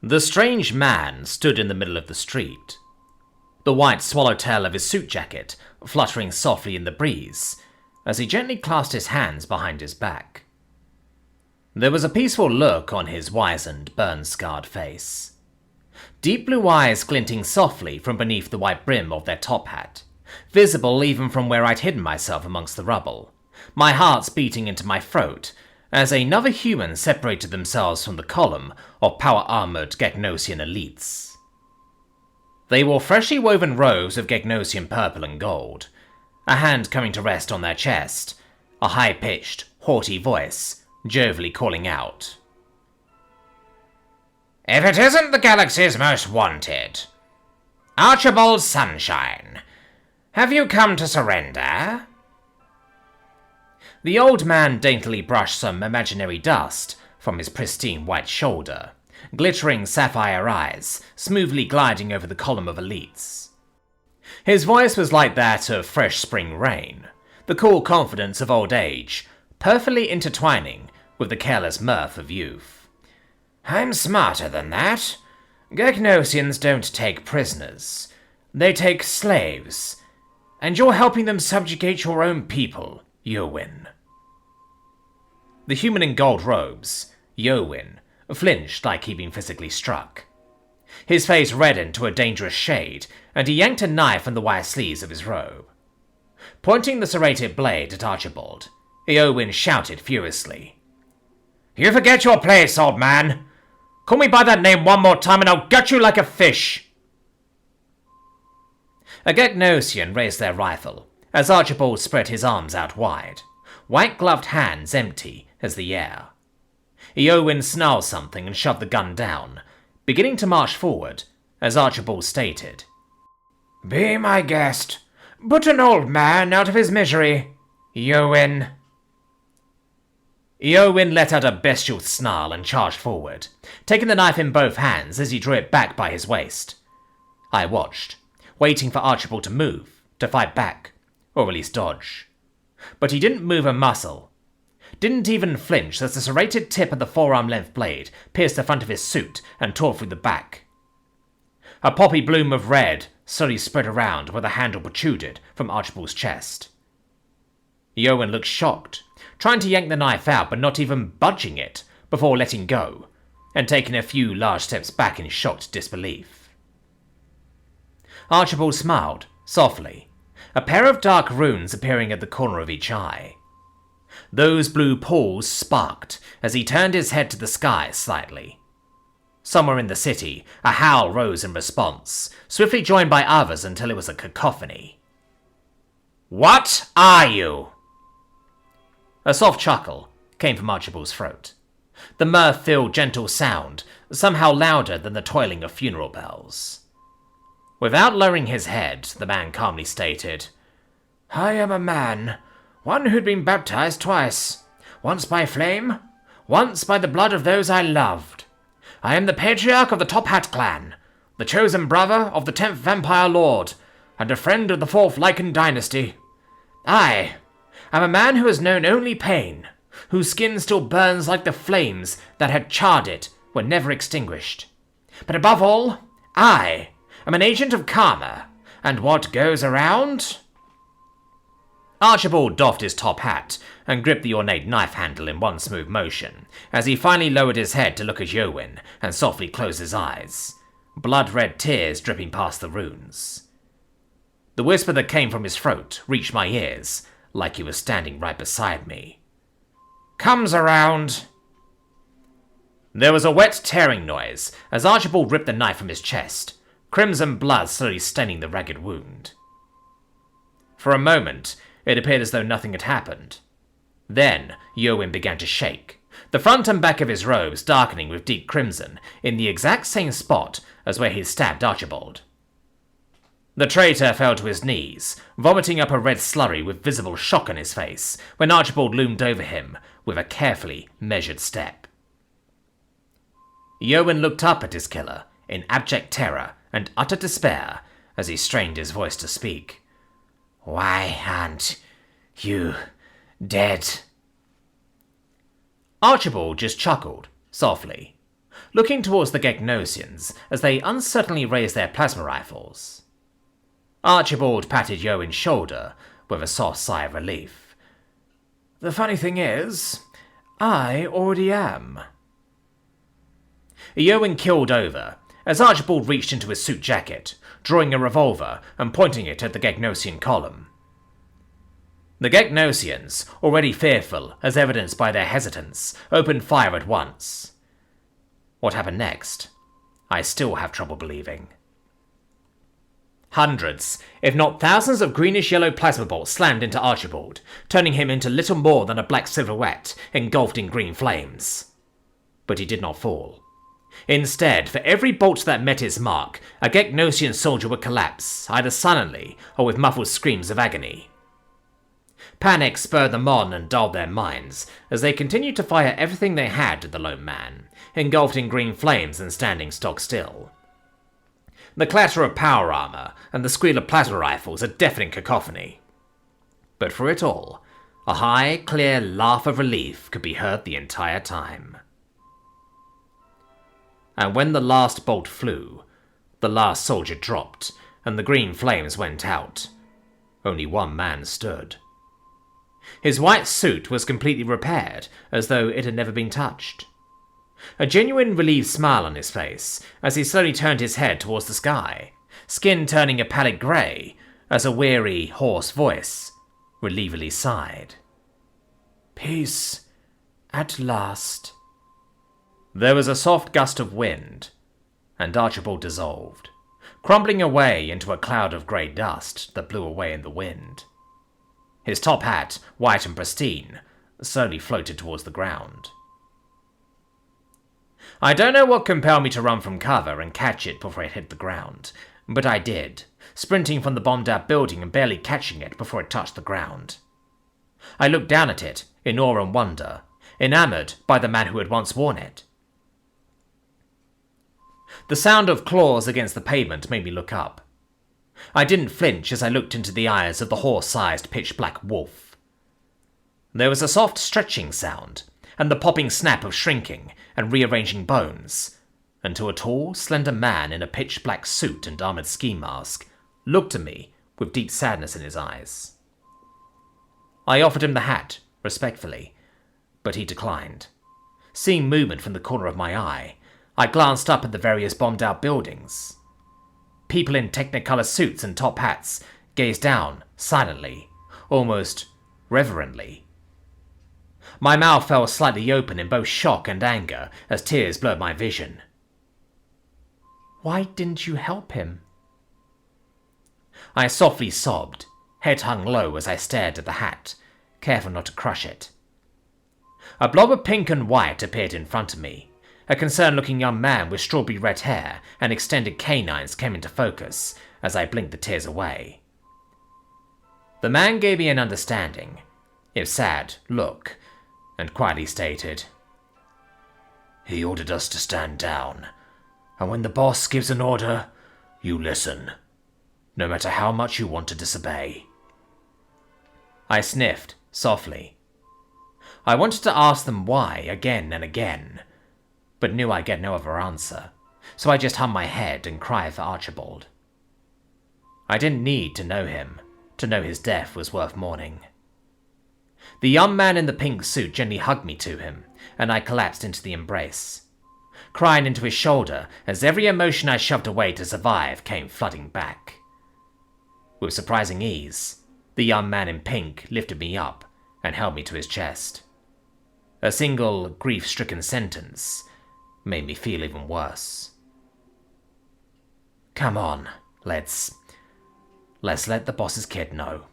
The strange man stood in the middle of the street, the white swallowtail of his suit jacket fluttering softly in the breeze as he gently clasped his hands behind his back. There was a peaceful look on his wizened, burn-scarred face. Deep blue eyes glinting softly from beneath the white brim of their top hat, visible even from where I'd hidden myself amongst the rubble, my heart's beating into my throat as another human separated themselves from the column of power-armored Gegnosian elites. They wore freshly woven robes of Gegnosian purple and gold, a hand coming to rest on their chest, a high-pitched, haughty voice jovially calling out, "If it isn't the galaxy's most wanted, Archibald Sunshine, have you come to surrender?" The old man daintily brushed some imaginary dust from his pristine white shoulder, glittering sapphire eyes smoothly gliding over the column of elites. His voice was like that of fresh spring rain, the cool confidence of old age, perfectly intertwining with the careless mirth of youth. "I'm smarter than that. Gegnosians don't take prisoners. They take slaves. And you're helping them subjugate your own people, Yowin." The human in gold robes, Yowin, flinched like he'd been physically struck. His face reddened to a dangerous shade, and he yanked a knife from the wire sleeves of his robe. Pointing the serrated blade at Archibald, Yowin shouted furiously, "You forget your place, old man! Call me by that name one more time and I'll gut you like a fish!" A Gegnosian raised their rifle as Archibald spread his arms out wide, white-gloved hands empty as the air. Yowin snarled something and shoved the gun down, beginning to march forward as Archibald stated, "Be my guest. Put an old man out of his misery, Yowin." Yowin let out a bestial snarl and charged forward, taking the knife in both hands as he drew it back by his waist. I watched, waiting for Archibald to move, to fight back, or at least dodge. But he didn't move a muscle. Didn't even flinch as the serrated tip of the forearm-length blade pierced the front of his suit and tore through the back. A poppy bloom of red slowly spread around where the handle protruded from Archibald's chest. Yowin looked shocked, trying to yank the knife out but not even budging it before letting go, and taking a few large steps back in shocked disbelief. Archibald smiled, softly, a pair of dark runes appearing at the corner of each eye. Those blue pools sparked as he turned his head to the sky slightly. Somewhere in the city, a howl rose in response, swiftly joined by others until it was a cacophony. "What are you?" A soft chuckle came from Archibald's throat, the mirth-filled gentle sound somehow louder than the tolling of funeral bells. Without lowering his head, the man calmly stated, "I am a man, one who'd been baptized twice, once by flame, once by the blood of those I loved. I am the patriarch of the Top Hat clan, the chosen brother of the 10th Vampire Lord, and a friend of the 4th Lycan dynasty. I am a man who has known only pain, whose skin still burns like the flames that had charred it when never extinguished. But above all, I am an agent of karma, and what goes around..." Archibald doffed his top hat and gripped the ornate knife handle in one smooth motion, as he finally lowered his head to look at Yowin and softly closed his eyes, blood-red tears dripping past the runes. The whisper that came from his throat reached my ears, like he was standing right beside me. "Comes around." There was a wet tearing noise as Archibald ripped the knife from his chest, crimson blood slowly staining the ragged wound. For a moment, it appeared as though nothing had happened. Then, Yowin began to shake, the front and back of his robes darkening with deep crimson in the exact same spot as where he'd stabbed Archibald. The traitor fell to his knees, vomiting up a red slurry with visible shock on his face when Archibald loomed over him with a carefully measured step. Yowin looked up at his killer in abject terror and utter despair as he strained his voice to speak. "Why aren't you dead?" Archibald just chuckled, softly, looking towards the Gegnosians as they uncertainly raised their plasma rifles. Archibald patted Yowen's shoulder with a soft sigh of relief. The funny thing is, I already am. Yowen keeled over as Archibald reached into his suit jacket, drawing a revolver and pointing it at the Gegnosian column. The Gegnosians, already fearful as evidenced by their hesitance, opened fire at once. What happened next? I still have trouble believing. Hundreds, if not thousands of greenish-yellow plasma bolts slammed into Archibald, turning him into little more than a black silhouette engulfed in green flames. But he did not fall. Instead, for every bolt that met his mark, a Gegnosian soldier would collapse, either silently or with muffled screams of agony. Panic spurred them on and dulled their minds, as they continued to fire everything they had at the lone man, engulfed in green flames and standing stock still. The clatter of power armor and the squeal of plasma rifles a deafening cacophony. But for it all, a high, clear laugh of relief could be heard the entire time. And when the last bolt flew, the last soldier dropped, and the green flames went out, only one man stood. His white suit was completely repaired, as though it had never been touched. A genuine relieved smile on his face as he slowly turned his head towards the sky, skin turning a pallid grey as a weary, hoarse voice relievedly sighed. Peace, at last. There was a soft gust of wind, and Archibald dissolved, crumbling away into a cloud of grey dust that blew away in the wind. His top hat, white and pristine, slowly floated towards the ground. I don't know what compelled me to run from cover and catch it before it hit the ground, but I did, sprinting from the bombed-out building and barely catching it before it touched the ground. I looked down at it, in awe and wonder, enamoured by the man who had once worn it. The sound of claws against the pavement made me look up. I didn't flinch as I looked into the eyes of the horse-sized pitch-black wolf. There was a soft stretching sound, and the popping snap of shrinking and rearranging bones, until a tall, slender man in a pitch-black suit and armoured ski mask looked at me with deep sadness in his eyes. I offered him the hat, respectfully, but he declined. Seeing movement from the corner of my eye, I glanced up at the various bombed-out buildings. People in technicolor suits and top hats gazed down, silently, almost reverently. My mouth fell slightly open in both shock and anger as tears blurred my vision. Why didn't you help him? I softly sobbed, head hung low as I stared at the hat, careful not to crush it. A blob of pink and white appeared in front of me. A concerned-looking young man with strawberry red hair and extended canines came into focus as I blinked the tears away. The man gave me an understanding, if sad, look, and quietly stated, He ordered us to stand down, and when the boss gives an order, you listen, no matter how much you want to disobey. I sniffed, softly. I wanted to ask them why again and again, but knew I'd get no other answer, so I just hung my head and cried for Archibald. I didn't need to know him, to know his death was worth mourning. The young man in the pink suit gently hugged me to him, and I collapsed into the embrace, crying into his shoulder as every emotion I shoved away to survive came flooding back. With surprising ease, the young man in pink lifted me up and held me to his chest. A single grief-stricken sentence made me feel even worse. Come on, let's let the boss's kid know.